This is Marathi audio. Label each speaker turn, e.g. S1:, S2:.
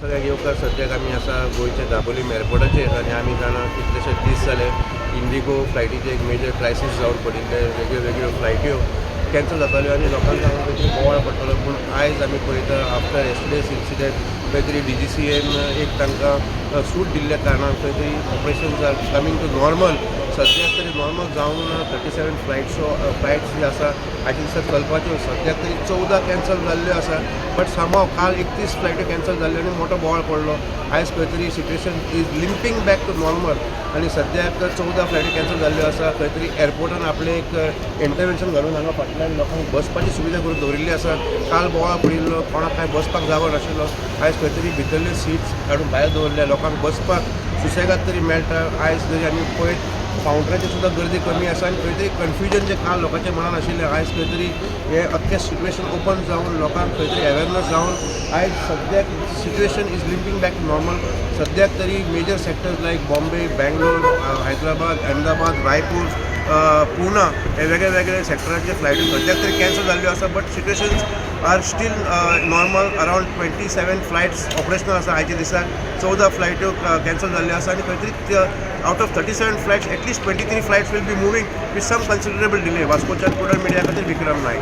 S1: सगळ्याक येवकार सद्याक आमी आसा गोंयच्या दाबोलीम एअरपोर्टाचेर आनी आमी जाणा कितलेशे दीस जाले इंडिगो फ्लायटीचे एक मेजर क्रायसीस जावन पडिल्ले वेगळ्यो वेगळ्यो फ्लायट्यो कॅन्सल जाताल्यो आनी लोकांक हांगा खंय तरी बोवाळ पडटलो पूण आयज आमी पळयता आफ्टर येस्टरडेज इन्सिडेंट खंय तरी DGCAन एक तांकां सूट दिल्ल्या कारणान खंय तरी operations are coming to normal सद्याक तरी नॉर्मल जावन 37 फ्लायट्स जी आसा आयच्या दिसा चलपाच्यो सद्याक तरी 14 कॅन्सल जाल्ल्यो आसा बट सामाव काल 31 फ्लायट्यो कॅन्सल जाल्ल्यो आनी मोठो बोवाळ पडलो आयज खंय तरी situation is limping back to normal आनी सद्याक 14 फ्लायटी कॅन्सल जाल्ल्यो आसा खंय तरी एअरपोर्टान आपलें एक इंटरवेन्शन घालून हांगा फाटल्यान लोकांक बसपाची सुविधा करून दवरिल्ली आसा काल बोवाळ पडिल्लो कोणाक काय बसपाक जागो नाशिल्लो आयज खंय तरी भितरले सीट्स काडून भायर दवरल्या लोकांक बसपाक सुसेगाद तरी मेळटा आयज जरी आमी पळयत कावंटराचेर सुद्दां गर्दी कमी आसा आनी खंय तरी कन्फ्युजन जें काल लोकांच्या मनान आशिल्लें आयज खंय तरी हें अख्खें सिट्युएशन ओपन जावन लोकांक खंय तरी अवेरनस जावन आयज सद्याक situation is limping back to normal सद्याक तरी major sectors like Bombay Bangalore Hyderabad Ahmedabad Raipur Poona हे वेगळे वेगळे सेक्टराचे फ्लायटी सद्याक तरी कॅन्सल जाल्ल्यो आसा but situations are still normal around 27 flights operational आसा आयच्या दिसाक 14 फ्लायट्यो कॅन्सल जाल्ल्यो आसा आनी खंय तरी out of 37 flights at least 23 flights will be moving with some considerable delay वास्कोच्यान पुडर मिडिया खातीर विक्रम नायक.